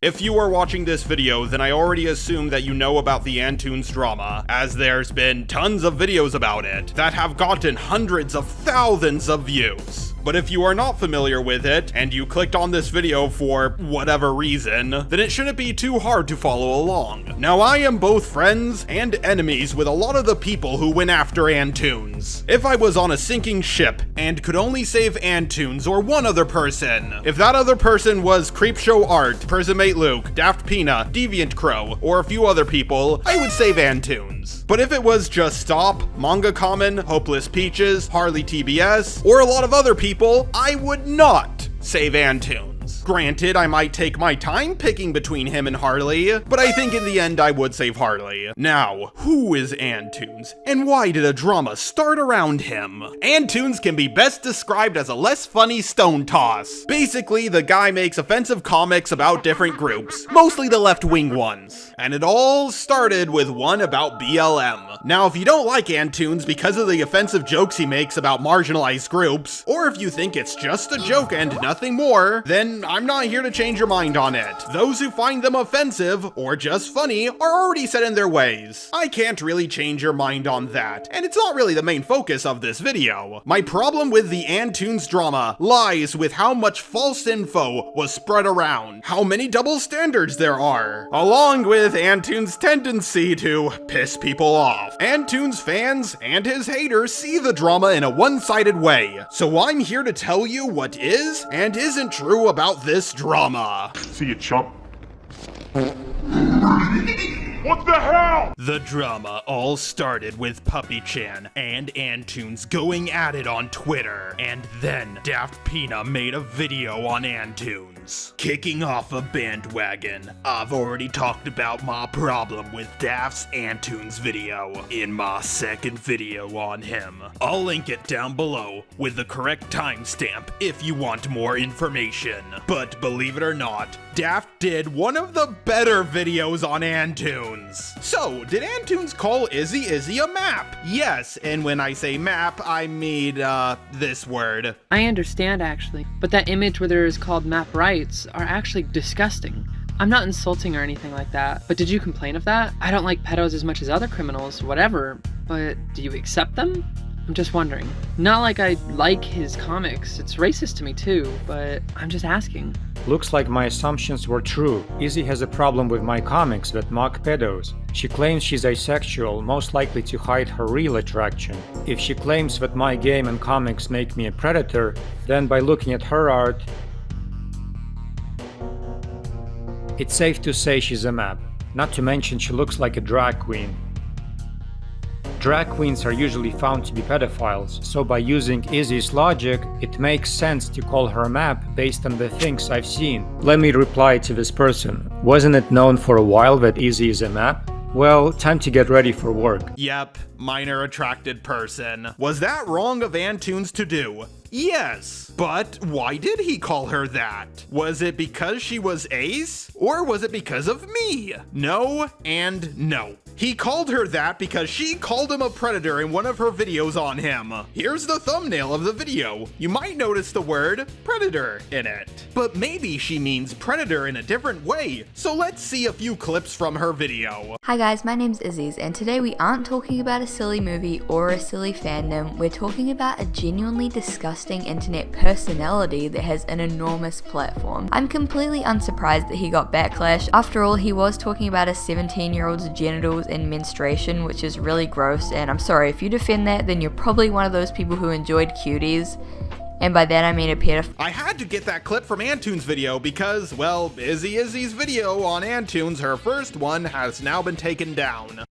If you are watching this video, then I already assume that you know about the Antoons drama, as there's been tons of videos about it that have gotten hundreds of thousands of views. But if you are not familiar with it, and you clicked on this video for whatever reason, then it shouldn't be too hard to follow along. Now, I am both friends and enemies with a lot of the people who went after Antoons. If I was on a sinking ship and could only save Antoons or one other person, if that other person was Creepshow Art, Prismate Luke, Daft Peanut, Deviant Crow, or a few other people, I would save Antoons. But if it was just Stop, Manga Common, Hopeless Peaches, Harley TBS, or a lot of other people, I would not save Antoons. Granted, I might take my time picking between him and Harley, but I think in the end I would save Harley. Now, who is Antoons, and why did a drama start around him? Antoons can be best described as a less funny stone toss. Basically, the guy makes offensive comics about different groups, mostly the left-wing ones. And it all started with one about BLM. Now, if you don't like Antoons because of the offensive jokes he makes about marginalized groups, or if you think it's just a joke and nothing more, then I'm not here to change your mind on it. Those who find them offensive, or just funny, are already set in their ways. I can't really change your mind on that, and it's not really the main focus of this video. My problem with the Antoons drama lies with how much false info was spread around, how many double standards there are, along with Antoons' tendency to piss people off. Antoons fans and his haters see the drama in a one-sided way, so I'm here to tell you what is and isn't true about this drama. See you, chump. What the hell? The drama all started with PuppyChan and Antoons going at it on Twitter, and then Daft Peanut made a video on Antoons, kicking off a bandwagon. I've already talked about my problem with Daft's Antoons video in my second video on him. I'll link it down below with the correct timestamp if you want more information. But believe it or not, Daft did one of the better videos on Antoons. So, did Antoons call izzzyzzz a map? Yes, and when I say map, I mean, this word. I understand, actually, but that image where there is called map rights are actually disgusting. I'm not insulting or anything like that, but did you complain of that? I don't like pedos as much as other criminals, whatever, but do you accept them? I'm just wondering. Not like I like his comics, it's racist to me too, but I'm just asking. Looks like my assumptions were true. Izzy has a problem with my comics that mock pedos. She claims she's asexual, most likely to hide her real attraction. If she claims that my game and comics make me a predator, then by looking at her art, it's safe to say she's a map. Not to mention she looks like a drag queen. Drag queens are usually found to be pedophiles, so by using Izzy's logic, it makes sense to call her a map based on the things I've seen. Let me reply to this person. Wasn't it known for a while that Izzy is a map? Well, time to get ready for work. Yep, minor attracted person. Was that wrong of Antoons to do? Yes, but why did he call her that? Was it because she was ace? Or was it because of me? No and no. He called her that because she called him a predator in one of her videos on him. Here's the thumbnail of the video. You might notice the word predator in it. But maybe she means predator in a different way, so let's see a few clips from her video. Hi guys, my name's izzzyzzz, and today we aren't talking about a silly movie or a silly fandom, we're talking about a genuinely disgusting internet personality that has an enormous platform. I'm completely unsurprised that he got backlash. After all, he was talking about a 17-year-old's genitals and menstruation, which is really gross, and I'm sorry, if you defend that, then you're probably one of those people who enjoyed cuties. And by that I mean a pedophile. I had to get that clip from Antoons' video because, well, izzzyzz's video on Antoons, her first one, has now been taken down.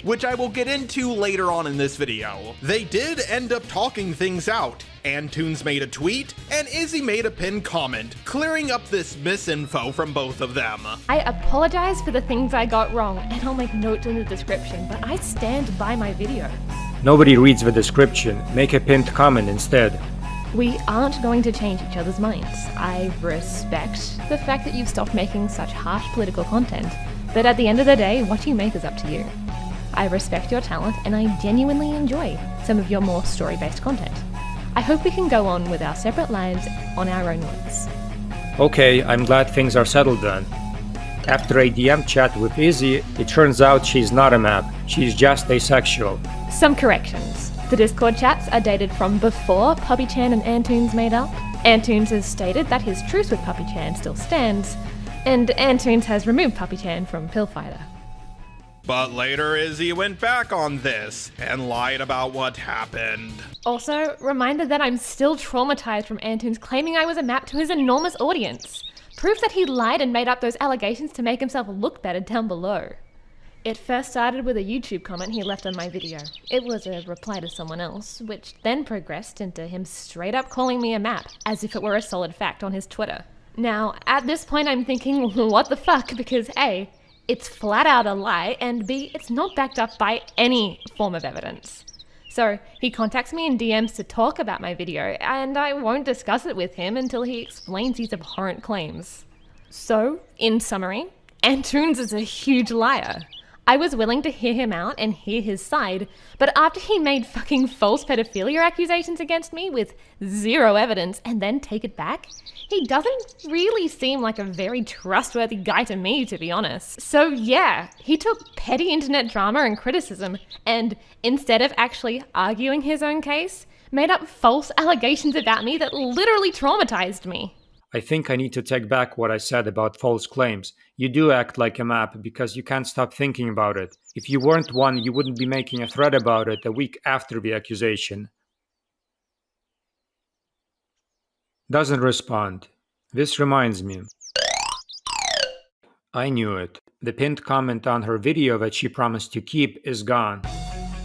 Which I will get into later on in this video. They did end up talking things out. Antoons made a tweet, and Izzy made a pinned comment, clearing up this misinfo from both of them. I apologize for the things I got wrong, and I'll make notes in the description, but I stand by my video. Nobody reads the description. Make a pinned comment instead. We aren't going to change each other's minds. I respect the fact that you've stopped making such harsh political content, but at the end of the day, what you make is up to you. I respect your talent, and I genuinely enjoy some of your more story-based content. I hope we can go on with our separate lives on our own ones. Okay, I'm glad things are settled then. After a DM chat with Izzy, it turns out she's not a map, she's just asexual. Some corrections. The Discord chats are dated from before PuppyChan and Antoons made up. Antoons has stated that his truce with PuppyChan still stands, and Antoons has removed PuppyChan from Pillfighter. But later Izzy went back on this and lied about what happened. Also, reminder that I'm still traumatized from Antoons claiming I was a map to his enormous audience. Proof that he lied and made up those allegations to make himself look better down below. It first started with a YouTube comment he left on my video. It was a reply to someone else, which then progressed into him straight up calling me a map, as if it were a solid fact on his Twitter. Now, at this point I'm thinking, what the fuck, because A, it's flat out a lie, and B, it's not backed up by any form of evidence. So he contacts me in DMs to talk about my video, and I won't discuss it with him until he explains these abhorrent claims. So, in summary, Antoons is a huge liar. I was willing to hear him out and hear his side, but after he made fucking false pedophilia accusations against me with zero evidence and then take it back, he doesn't really seem like a very trustworthy guy to me, to be honest. So yeah, he took petty internet drama and criticism and, instead of actually arguing his own case, made up false allegations about me that literally traumatized me. I think I need to take back what I said about false claims. You do act like a map because you can't stop thinking about it. If you weren't one, you wouldn't be making a thread about it a week after the accusation. Doesn't respond. This reminds me. I knew it. The pinned comment on her video that she promised to keep is gone.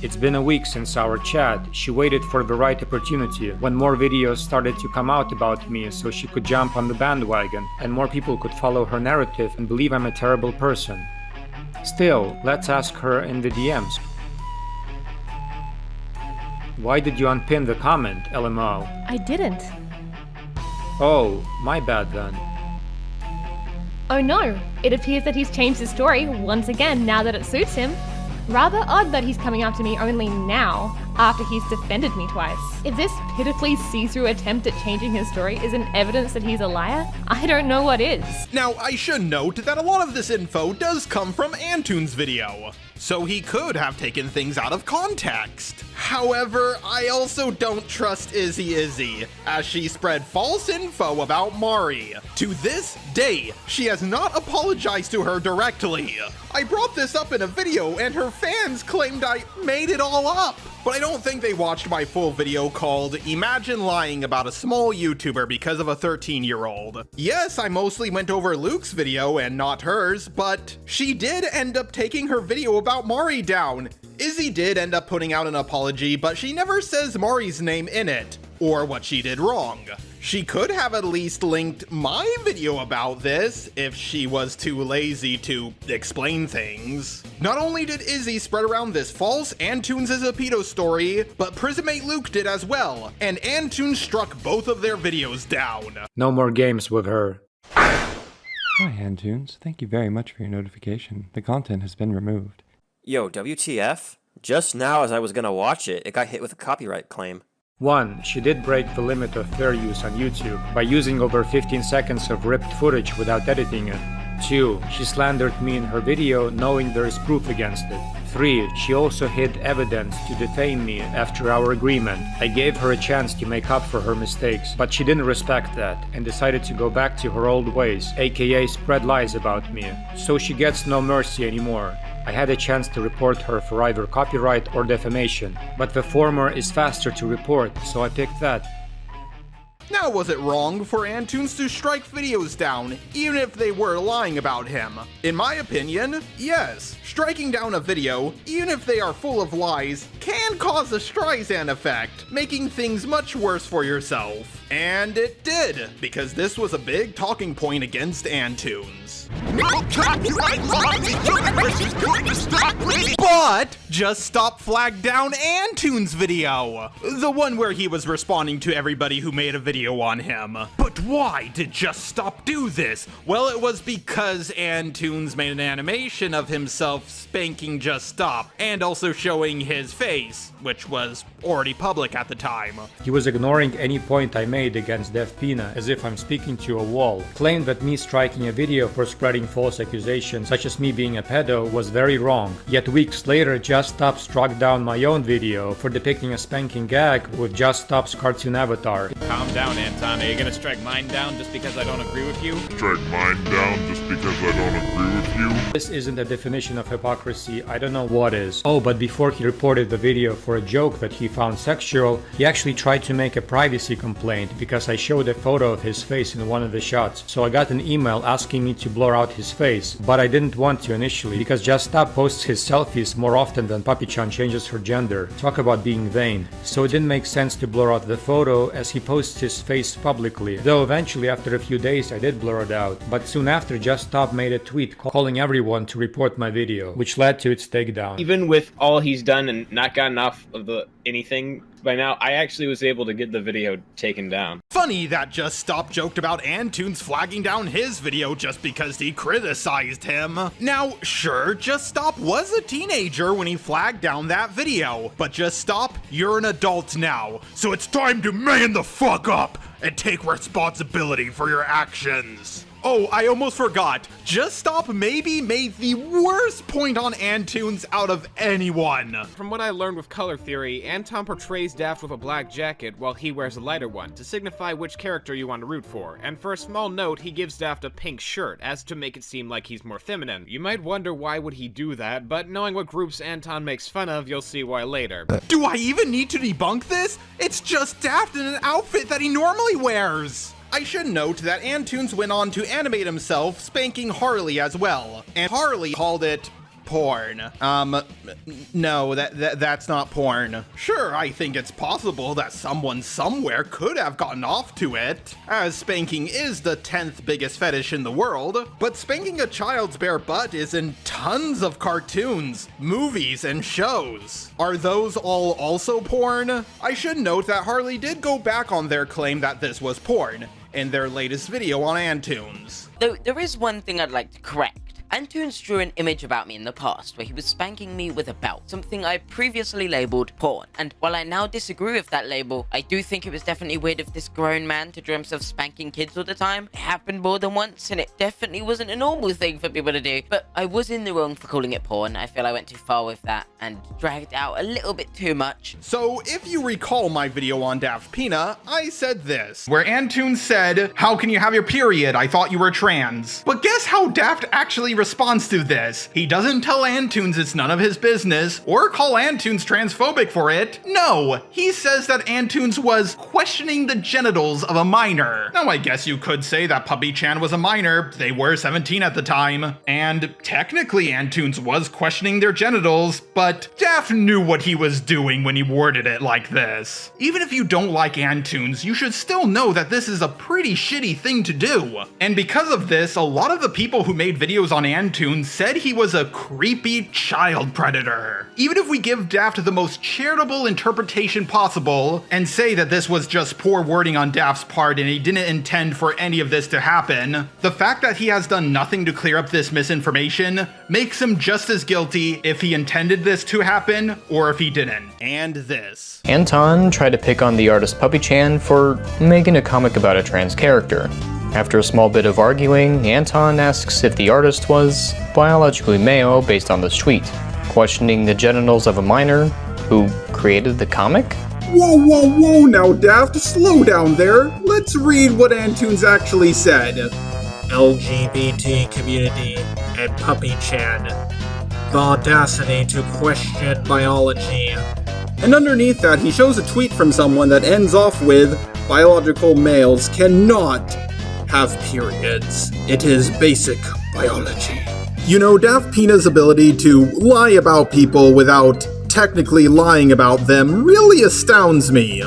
It's been a week since our chat. She waited for the right opportunity, when more videos started to come out about me so she could jump on the bandwagon and more people could follow her narrative and believe I'm a terrible person. Still, let's ask her in the DMs. Why did you unpin the comment, LMO? I didn't. Oh, my bad then. Oh no, it appears that he's changed his story once again now that it suits him. Rather odd that he's coming after me only now, after he's defended me twice. If this pitifully see-through attempt at changing his story isn't evidence that he's a liar, I don't know what is. Now, I should note that a lot of this info does come from Antoons' video, so he could have taken things out of context. However, I also don't trust Izzy, as she spread false info about Mari. To this day, she has not apologized to her directly. I brought this up in a video and her fans claimed I made it all up. But I don't think they watched my full video called Imagine Lying About a Small YouTuber Because of a 13-Year-Old. Yes, I mostly went over Luke's video and not hers, but she did end up taking her video about Mari down. Izzy did end up putting out an apology, but she never says Mari's name in it, or what she did wrong. She could have at least linked my video about this if she was too lazy to explain things. Not only did Izzy spread around this false Antoons is a pedo story, but Prismate Luke did as well, and Antoons struck both of their videos down. No more games with her. Hi Antoons, thank you very much for your notification. The content has been removed. Yo, WTF? Just now as I was gonna watch it, it got hit with a copyright claim. 1. She did break the limit of fair use on YouTube by using over 15 seconds of ripped footage without editing it. 2. She slandered me in her video knowing there is proof against it. 3. She also hid evidence to defame me after our agreement. I gave her a chance to make up for her mistakes, but she didn't respect that and decided to go back to her old ways, aka spread lies about me. So she gets no mercy anymore. I had a chance to report her for either copyright or defamation, but the former is faster to report, so I picked that. Now, was it wrong for Antoons to strike videos down, even if they were lying about him? In my opinion, yes. Striking down a video, even if they are full of lies, can cause a Streisand effect, making things much worse for yourself. And it did, because this was a big talking point against Antoons. No copyright law in the universe is going to stop me! But Just Stop flagged down Antoons' video, the one where he was responding to everybody who made a video on him. But why did Just Stop do this? Well, it was because Antoons made an animation of himself spanking Just Stop, and also showing his face, which was already public at the time. He was ignoring any point I made against Daft as if I'm speaking to a wall. Claimed that me striking a video for spreading false accusations, such as me being a pedo, was very wrong. Yet weeks later, Just Stop struck down my own video for depicting a spanking gag with Just Stop's cartoon avatar. Calm down, Anton. Are you gonna strike mine down just because I don't agree with you? Strike mine down just because I don't agree with you? This isn't a definition of hypocrisy, I don't know what is. Oh, but before he reported the video for a joke that he found sexual, he actually tried to make a privacy complaint because I showed a photo of his face in one of the shots. So I got an email asking me to blur out his face, but I didn't want to initially because Just Stop posts his selfies more often than PuppyChan changes her gender. Talk about being vain. So it didn't make sense to blur out the photo as he posts his face publicly. Though eventually after a few days I did blur it out. But soon after Just Stop made a tweet calling everyone to report my video, which led to its takedown. Even with all he's done and not gotten off of anything by now, I actually was able to get the video taken down. Funny that Just Stop joked about Antoons flagging down his video just because he criticized him. Now, sure, Just Stop was a teenager when he flagged down that video, but Just Stop, you're an adult now, so it's time to man the fuck up and take responsibility for your actions. Oh, I almost forgot. Just Stop maybe made the worst point on Antoons out of anyone. From what I learned with color theory, Anton portrays Daft with a black jacket while he wears a lighter one to signify which character you want to root for, and for a small note, he gives Daft a pink shirt as to make it seem like he's more feminine. You might wonder why would he do that, but knowing what groups Anton makes fun of, you'll see why later. Do I even need to debunk this? It's just Daft in an outfit that he normally wears. I should note that Antoons went on to animate himself spanking Harley as well, and Harley called it porn. No, that's not porn. Sure, I think it's possible that someone somewhere could have gotten off to it, as spanking is the 10th biggest fetish in the world, but spanking a child's bare butt is in tons of cartoons, movies, and shows. Are those all also porn? I should note that Harley did go back on their claim that this was porn in their latest video on Antoons. Though there is one thing I'd like to correct. Antoons drew an image about me in the past where he was spanking me with a belt, something I previously labeled porn. And while I now disagree with that label, I do think it was definitely weird of this grown man to draw himself spanking kids all the time. It happened more than once, and it definitely wasn't a normal thing for people to do. But I was in the wrong for calling it porn. I feel I went too far with that and dragged out a little bit too much. So if you recall my video on Daft Pina, I said this, where Antoons said, "How can you have your period? I thought you were trans." But guess how Daft actually responds to this? He doesn't tell Antoons it's none of his business, or call Antoons transphobic for it. No, he says that Antoons was questioning the genitals of a minor. Now I guess you could say that PuppyChan was a minor, they were 17 at the time, and technically Antoons was questioning their genitals, but Daft knew what he was doing when he worded it like this. Even if you don't like Antoons, you should still know that this is a pretty shitty thing to do. And because of this, a lot of the people who made videos on Antoons said he was a creepy child predator. Even if we give Daft the most charitable interpretation possible and say that this was just poor wording on Daft's part and he didn't intend for any of this to happen, the fact that he has done nothing to clear up this misinformation makes him just as guilty if he intended this to happen or if he didn't. And this. Anton tried to pick on the artist PuppyChan for making a comic about a trans character. After a small bit of arguing, Anton asks if the artist was biologically male based on this tweet, questioning the genitals of a minor who created the comic? Whoa, now Daft, slow down there. Let's read what Antoons actually said. LGBT community and PuppyChan. The audacity to question biology. And underneath that, he shows a tweet from someone that ends off with, "Biological males cannot have periods. It is basic biology." You know, Daft Pina's ability to lie about people without technically lying about them really astounds me.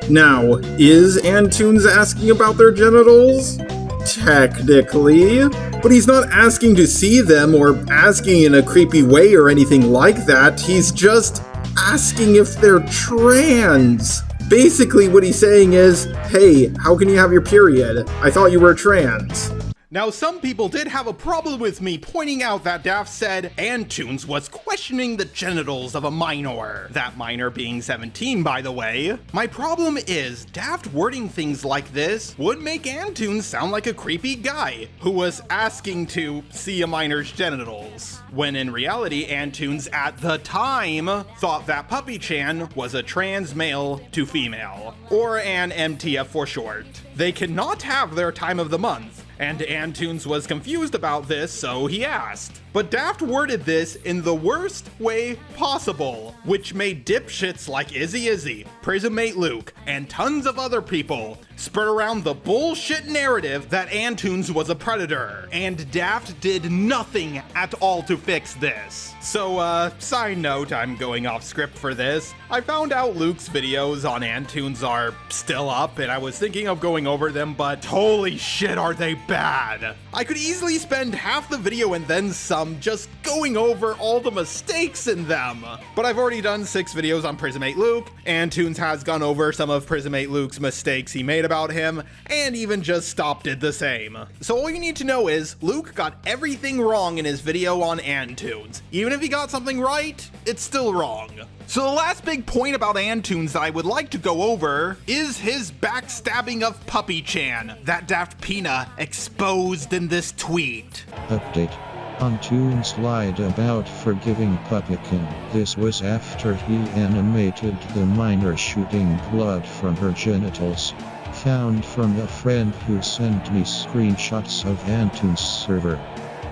Now, is Antoons asking about their genitals? Technically. But he's not asking to see them or asking in a creepy way or anything like that. He's just asking if they're trans. Basically what he's saying is, hey, how can you have your period? I thought you were trans. Now, some people did have a problem with me pointing out that Daft said Antoons was questioning the genitals of a minor. That minor being 17, by the way. My problem is, Daft wording things like this would make Antoons sound like a creepy guy who was asking to see a minor's genitals. When in reality, Antoons at the time thought that PuppyChan was a trans male to female, or an MTF for short. They cannot have their time of the month. And Antoons was confused about this, so he asked. But Daft worded this in the worst way possible, which made dipshits like izzzyzzz, Prismmate Luke, and tons of other people spread around the bullshit narrative that Antoons was a predator. And Daft did nothing at all to fix this. So, side note, I'm going off script for this. I found out Luke's videos on Antoons are still up, and I was thinking of going over them, but holy shit, are they bad. I could easily spend half the video and then some just going over all the mistakes in them. But I've already done 6 videos on Prismmate Luke, Antoons has gone over some of Prismmate Luke's mistakes he made about him, and even just Stop did the same. So all you need to know is, Luke got everything wrong in his video on Antoons. Even if he got something right, it's still wrong. So the last big point about Antoons that I would like to go over is his backstabbing of PuppyChan that Daft Pina exposed in this tweet. Update. Antoons lied about forgiving PuppyChan. This was after he animated the minor shooting blood from her genitals. Found from a friend who sent me screenshots of Antoons' server.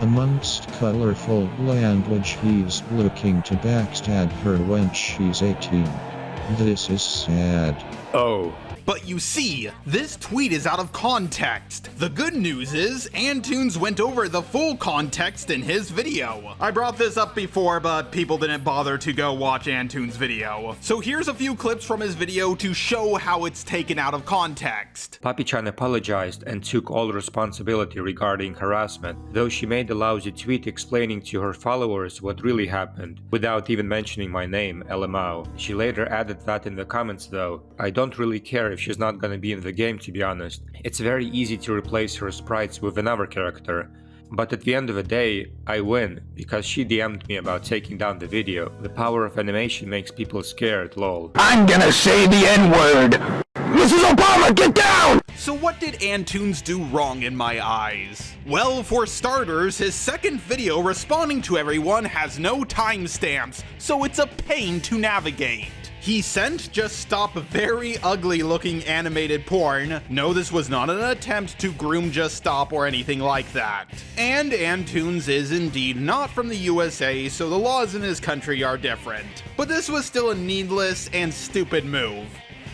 Amongst colorful language, he's looking to backstab her when she's 18. This is sad. Oh. But you see, this tweet is out of context. The good news is, Antoons went over the full context in his video. I brought this up before, but people didn't bother to go watch Antoons' video. So here's a few clips from his video to show how it's taken out of context. PuppyChan apologized and took all responsibility regarding harassment, though she made a lousy tweet explaining to her followers what really happened, without even mentioning my name, LMAO. She later added that in the comments though. I don't really care if she's not gonna be in the game, to be honest. It's very easy to replace her sprites with another character. But at the end of the day, I win, because she DM'd me about taking down the video. The power of animation makes people scared, lol. I'm gonna say the N-word! Mrs. Obama, get down! So what did Antoons do wrong in my eyes? Well, for starters, his second video responding to everyone has no timestamps, so it's a pain to navigate. He sent Just Stop very ugly looking animated porn. No, this was not an attempt to groom Just Stop or anything like that. And Antoons is indeed not from the USA, so the laws in his country are different. But this was still a needless and stupid move.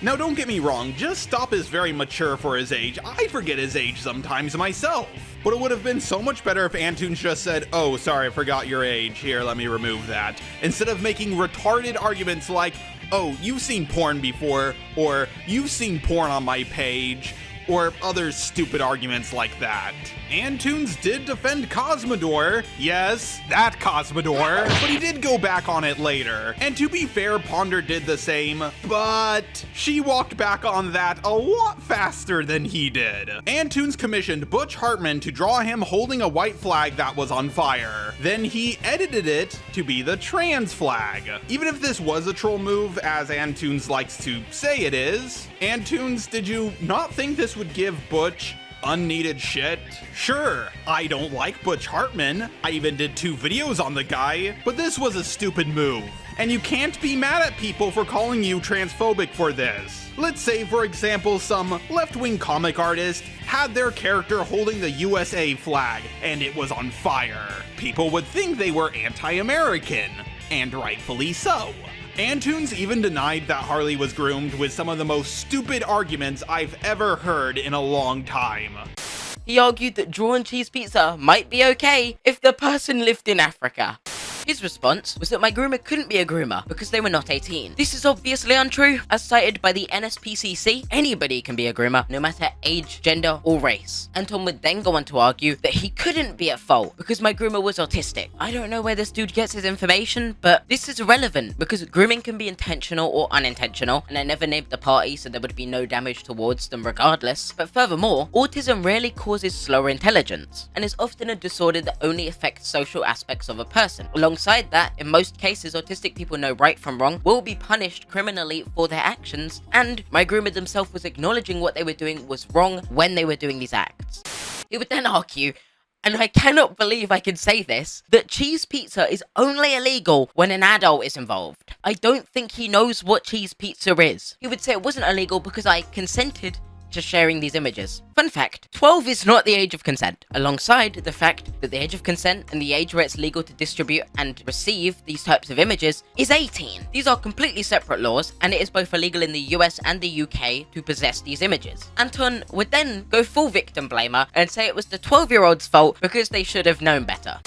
Now don't get me wrong, Just Stop is very mature for his age. I forget his age sometimes myself. But it would have been so much better if Antoons just said, oh, sorry, I forgot your age, here, let me remove that. Instead of making retarded arguments like, oh, you've seen porn before, or you've seen porn on my page, or other stupid arguments like that. Antoons did defend Cosmodor, yes, that Cosmodor, but he did go back on it later. And to be fair, Ponder did the same, but she walked back on that a lot faster than he did. Antoons commissioned Butch Hartman to draw him holding a white flag that was on fire. Then he edited it to be the trans flag. Even if this was a troll move, as Antoons likes to say it is, Antoons, did you not think this would give Butch unneeded shit? Sure, I don't like Butch Hartman. I even did 2 videos on the guy, but this was a stupid move. And you can't be mad at people for calling you transphobic for this. Let's say, for example, some left-wing comic artist had their character holding the USA flag and it was on fire. People would think they were anti-American, and rightfully so. Antoons even denied that Harley was groomed with some of the most stupid arguments I've ever heard in a long time. He argued that drawn cheese pizza might be okay if the person lived in Africa. His response was that my groomer couldn't be a groomer because they were not 18. This is obviously untrue. As cited by the NSPCC, anybody can be a groomer, no matter age, gender, or race. Anton would then go on to argue that he couldn't be at fault because my groomer was autistic. I don't know where this dude gets his information, but this is irrelevant because grooming can be intentional or unintentional, and I never named the party so there would be no damage towards them regardless. But furthermore, autism rarely causes slower intelligence, and is often a disorder that only affects social aspects of a person. Alongside that, in most cases, autistic people know right from wrong, will be punished criminally for their actions, and my groomer themselves was acknowledging what they were doing was wrong when they were doing these acts. He would then argue, and I cannot believe I can say this, that cheese pizza is only illegal when an adult is involved. I don't think he knows what cheese pizza is. He would say it wasn't illegal because I consented to sharing these images. Fun fact, 12 is not the age of consent, alongside the fact that the age of consent and the age where it's legal to distribute and receive these types of images is 18. These are completely separate laws, and it is both illegal in the US and the UK to possess these images. Anton would then go full victim blamer and say it was the 12-year-old's fault because they should have known better.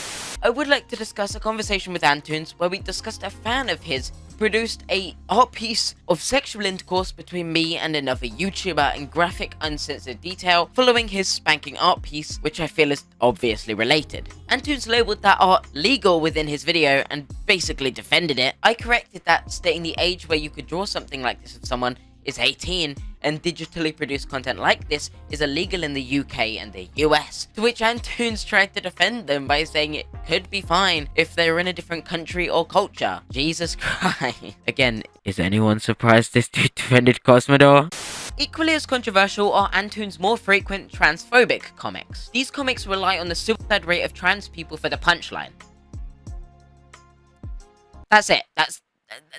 I would like to discuss a conversation with Antoons where we discussed a fan of his produced a art piece of sexual intercourse between me and another YouTuber in graphic, uncensored detail, following his spanking art piece, which I feel is obviously related. Antoons labeled that art legal within his video and basically defended it. I corrected that, stating the age where you could draw something like this of someone is 18, and digitally produced content like this is illegal in the UK and the US, to which Antoons tried to defend them by saying it could be fine if they were in a different country or culture. Jesus Christ. Again, is anyone surprised this dude defended Cosmodor? Equally as controversial are Antoons' more frequent transphobic comics. These comics rely on the suicide rate of trans people for the punchline. That's it.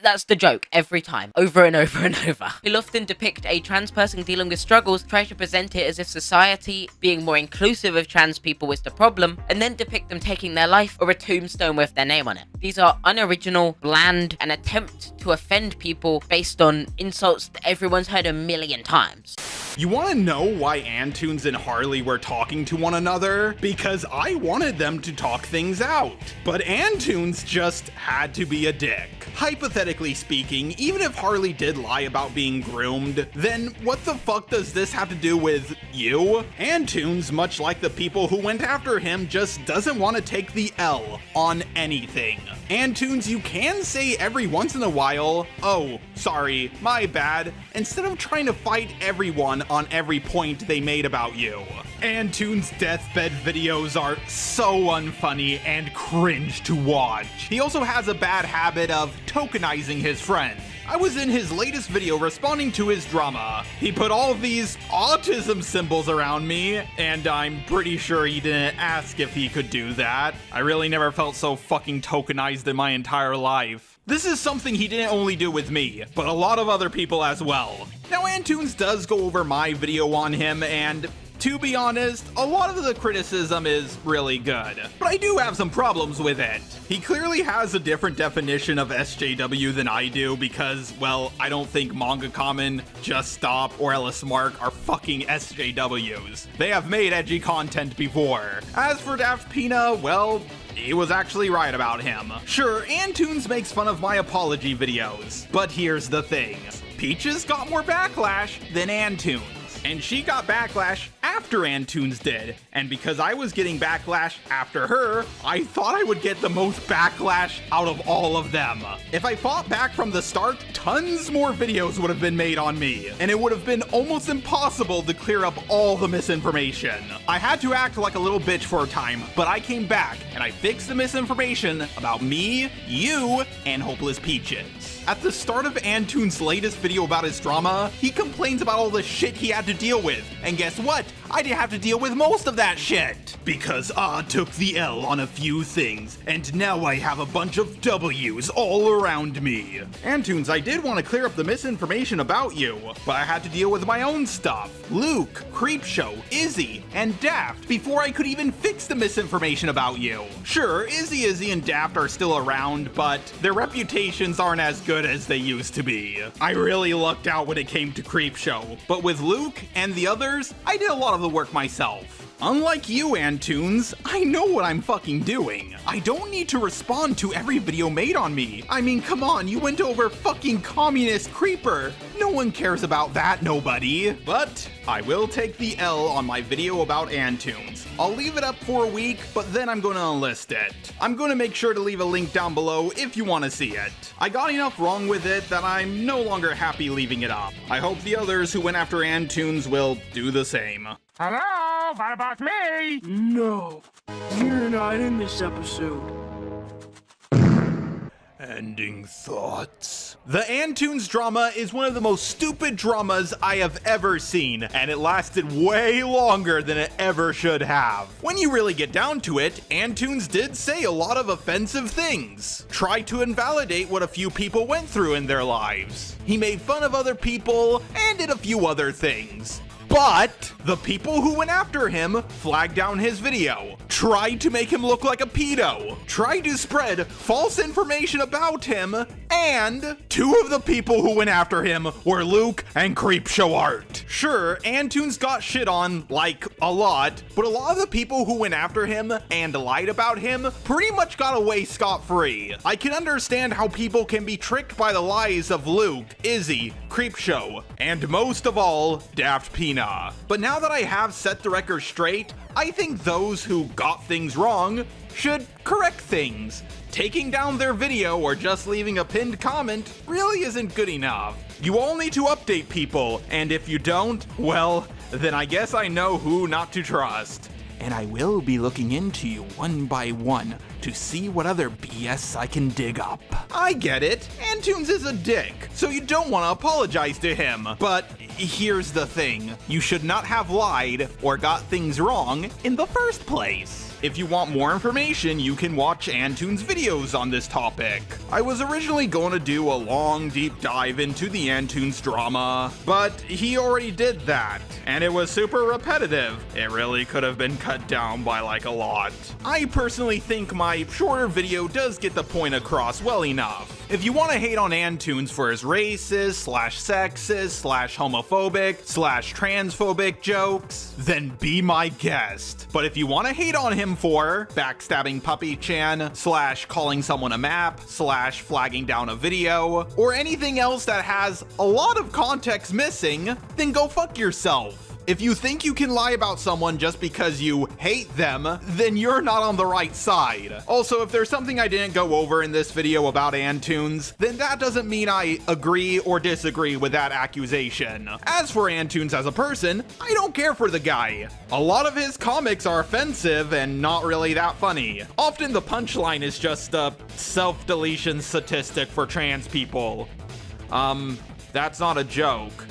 That's the joke every time, over and over and over. He'll often depict a trans person dealing with struggles, try to present it as if society being more inclusive of trans people is the problem, and then depict them taking their life or a tombstone with their name on it. These are unoriginal, bland, and attempt to offend people based on insults that everyone's heard a million times. You want to know why Antoons and Harley were talking to one another? Because I wanted them to talk things out. But Antoons just had to be a dick. Hypothetically speaking, even if Harley did lie about being groomed, then what the fuck does this have to do with you? Antoons, much like the people who went after him, just doesn't want to take the L on anything. Antoons, you can say every once in a while, "Oh, sorry, my bad," instead of trying to fight everyone on every point they made about you. Antoons' deathbed videos are so unfunny and cringe to watch. He also has a bad habit of tokenizing his friend. I was in his latest video responding to his drama. He put all these autism symbols around me, and I'm pretty sure he didn't ask if he could do that. I really never felt so fucking tokenized in my entire life. This is something he didn't only do with me, but a lot of other people as well. Now, Antoons does go over my video on him, and to be honest, a lot of the criticism is really good, but I do have some problems with it. He clearly has a different definition of SJW than I do because, well, I don't think Manga Common, Just Stop, or Ellis Mark are fucking SJWs. They have made edgy content before. As for Daft Pina, well, he was actually right about him. Sure, Antoons makes fun of my apology videos, but here's the thing. Peaches got more backlash than Antoons. And she got backlash after Antoons did. And because I was getting backlash after her, I thought I would get the most backlash out of all of them. If I fought back from the start, tons more videos would have been made on me. And it would have been almost impossible to clear up all the misinformation. I had to act like a little bitch for a time, but I came back and I fixed the misinformation about me, you, and Hopeless Peaches. At the start of Antoons' latest video about his drama, he complains about all the shit he had to deal with. And guess what? I didn't have to deal with most of that shit. Because I took the L on a few things, and now I have a bunch of W's all around me. Antoons, I did want to clear up the misinformation about you, but I had to deal with my own stuff. Luke, Creepshow, Izzy, and Daft before I could even fix the misinformation about you. Sure, Izzy and Daft are still around, but their reputations aren't as good as they used to be. I really lucked out when it came to Creepshow, but with Luke and the others, I did a lot of the work myself. Unlike you, Antoons, I know what I'm fucking doing. I don't need to respond to every video made on me. I mean, come on, you went over fucking communist creeper. No one cares about that, nobody. But I will take the L on my video about Antoons. I'll leave it up for a week, but then I'm gonna enlist it. I'm gonna make sure to leave a link down below if you wanna see it. I got enough wrong with it that I'm no longer happy leaving it up. I hope the others who went after Antoons will do the same. Hello? What about me? No, you're not in this episode. Ending thoughts. The Antoons drama is one of the most stupid dramas I have ever seen, and it lasted way longer than it ever should have. When you really get down to it, Antoons did say a lot of offensive things. Tried to invalidate what a few people went through in their lives. He made fun of other people and did a few other things. But the people who went after him flagged down his video, tried to make him look like a pedo, tried to spread false information about him, and two of the people who went after him were Luke and Creepshow Art. Sure, Antoons got shit on, like, a lot, but a lot of the people who went after him and lied about him pretty much got away scot-free. I can understand how people can be tricked by the lies of Luke, Izzy, Creepshow, and most of all, Daft Pina. But now that I have set the record straight, I think those who got things wrong should correct things. Taking down their video or just leaving a pinned comment really isn't good enough. You all need to update people, and if you don't, well, then I guess I know who not to trust. And I will be looking into you one by one to see what other BS I can dig up. I get it, Antoons is a dick, so you don't want to apologize to him. But here's the thing, you should not have lied or got things wrong in the first place. If you want more information, you can watch Antoons' videos on this topic. I was originally going to do a long, deep dive into the Antoons drama, but he already did that, and it was super repetitive. It really could have been cut down by like a lot. I personally think my shorter video does get the point across well enough. If you want to hate on Antoons for his racist, /sexist, /homophobic, /transphobic jokes, then be my guest. But if you want to hate on him for backstabbing PuppyChan, /calling someone a map, /flagging down a video, or anything else that has a lot of context missing, then go fuck yourself. If you think you can lie about someone just because you hate them, then you're not on the right side. Also, if there's something I didn't go over in this video about Antoons, then that doesn't mean I agree or disagree with that accusation. As for Antoons as a person, I don't care for the guy. A lot of his comics are offensive and not really that funny. Often the punchline is just a self-deletion statistic for trans people. That's not a joke.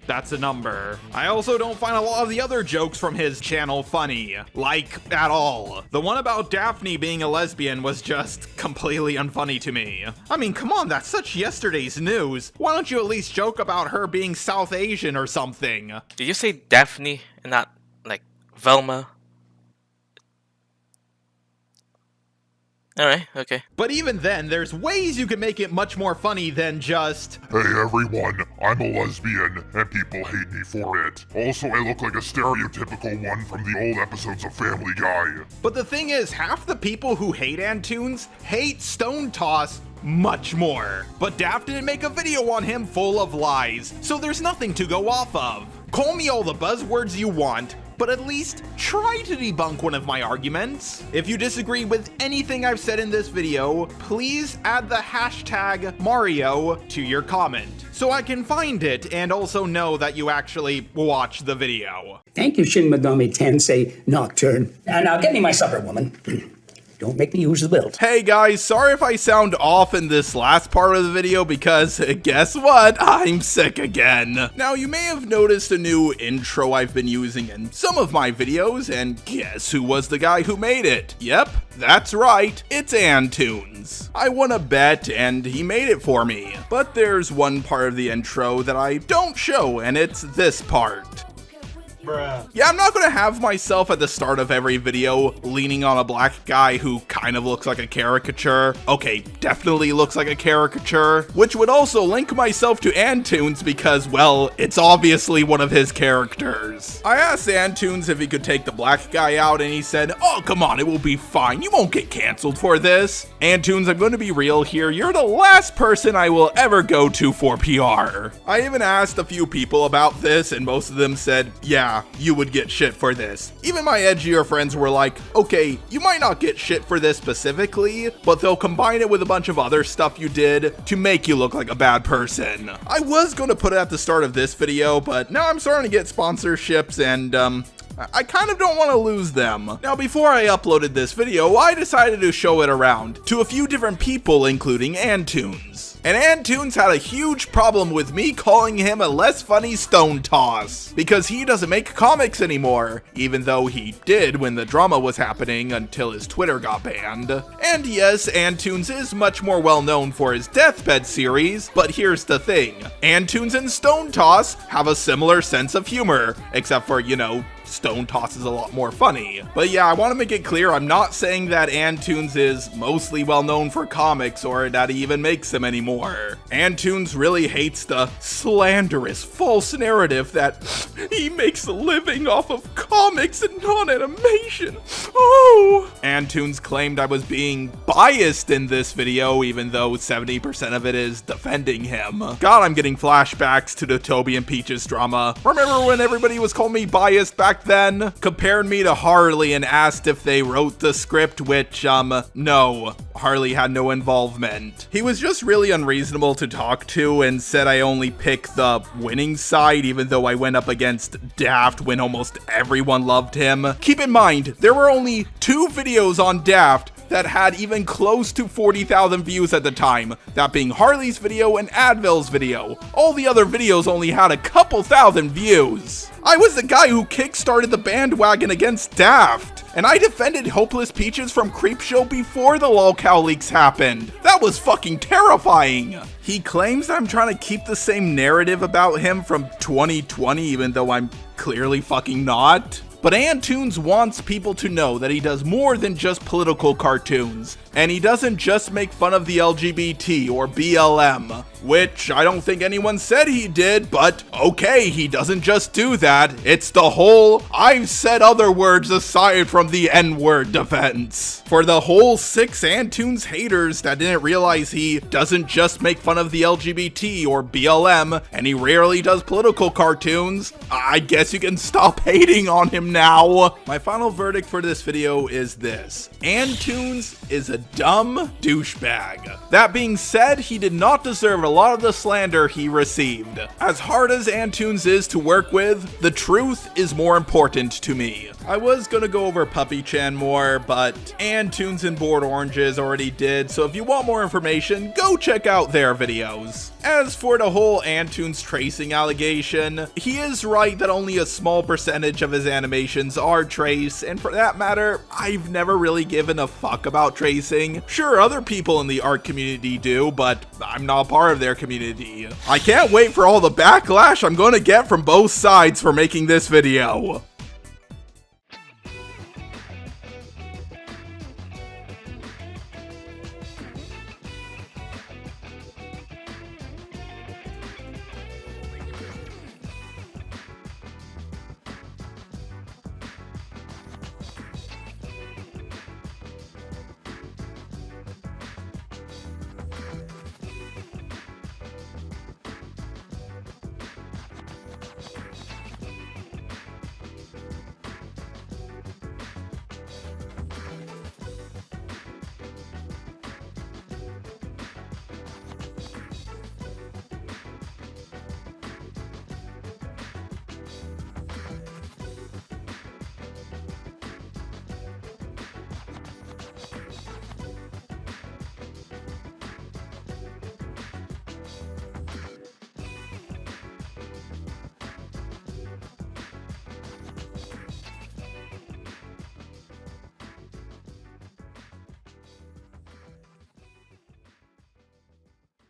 That's a number. I also don't find a lot of the other jokes from his channel funny. Like, at all. The one about Daphne being a lesbian was just completely unfunny to me. I mean, come on, that's such yesterday's news. Why don't you at least joke about her being South Asian or something? Did you say Daphne and not, like, Velma? Alright, okay. But even then, there's ways you can make it much more funny than just, "Hey everyone, I'm a lesbian, and people hate me for it. Also, I look like a stereotypical one from the old episodes of Family Guy." But the thing is, half the people who hate Antoons hate Stone Toss much more. But Daft didn't make a video on him full of lies, so there's nothing to go off of. Call me all the buzzwords you want, but at least try to debunk one of my arguments. If you disagree with anything I've said in this video, please add the hashtag Mario to your comment so I can find it and also know that you actually watched the video. Thank you, Shin Megami Tensei Nocturne. Now get me my supper, woman. Don't make me use the build. Hey guys, sorry if I sound off in this last part of the video because guess what? I'm sick again. Now you may have noticed a new intro I've been using in some of my videos, and guess who was the guy who made it? Yep, that's right, it's Antoons. I won a bet and he made it for me. But there's one part of the intro that I don't show, and it's this part. Yeah, I'm not gonna have myself at the start of every video leaning on a black guy who kind of looks like a caricature. Okay, definitely looks like a caricature, which would also link myself to Antoons because, well, it's obviously one of his characters. I asked Antoons if he could take the black guy out, and he said, "Oh, come on, it will be fine. You won't get canceled for this." Antoons, I'm going to be real here. You're the last person I will ever go to for PR. I even asked a few people about this, and most of them said, yeah, you would get shit for this. Even my edgier friends were like, okay, you might not get shit for this specifically, but they'll combine it with a bunch of other stuff you did to make you look like a bad person. I was going to put it at the start of this video, but now I'm starting to get sponsorships, and I kind of don't want to lose them. Now, before I uploaded this video, I decided to show it around to a few different people, including Antoons. And Antoons had a huge problem with me calling him a less funny stone toss, because he doesn't make comics anymore, even though he did when the drama was happening until his Twitter got banned. And yes, Antoons is much more well known for his Deathbed series, but here's the thing. Antoons and Stone Toss have a similar sense of humor, except for, you know, Stone Toss is a lot more funny. But yeah, I want to make it clear, I'm not saying that Antoons is mostly well known for comics or that he even makes them anymore. Antoons really hates the slanderous, false narrative that he makes a living off of comics and not animation. Oh! Antoons claimed I was being biased in this video, even though 70% of it is defending him. God, I'm getting flashbacks to the Toby and Peaches drama. Remember when everybody was calling me biased back then? Compared me to Harley and asked if they wrote the script, which, no. Harley had no involvement. He was just really unreasonable to talk to and said I only pick the winning side, even though I went up against Daft when almost everyone loved him. Keep in mind, there were only 2 videos on Daft that had even close to 40,000 views at the time, that being Harley's video and Advil's video. All the other videos only had a couple thousand views. I was the guy who kickstarted the bandwagon against Daft, and I defended Hopeless Peaches from Creepshow before the lolcow leaks happened. That was fucking terrifying. He claims I'm trying to keep the same narrative about him from 2020, even though I'm clearly fucking not. But Antoons wants people to know that he does more than just political cartoons, and he doesn't just make fun of the LGBT or BLM, which I don't think anyone said he did, but okay, he doesn't just do that. It's the whole I've said other words aside from the N-word defense. For the whole 6 Antoons haters that didn't realize he doesn't just make fun of the LGBT or BLM, and he rarely does political cartoons, I guess you can stop hating on him now. My final verdict for this video is this. Antoons is a dumb douchebag. That being said, he did not deserve a lot of the slander he received. As hard as Antoons is to work with, the truth is more important to me. I was gonna go over PuppyChan more, but Antoons and Bored Oranges already did, so if you want more information, go check out their videos. As for the whole Antoons tracing allegation, he is right that only a small percentage of his animations are trace, and for that matter, I've never really given a fuck about tracing. Sure, other people in the art community do, but I'm not part of their community. I can't wait for all the backlash I'm gonna get from both sides for making this video.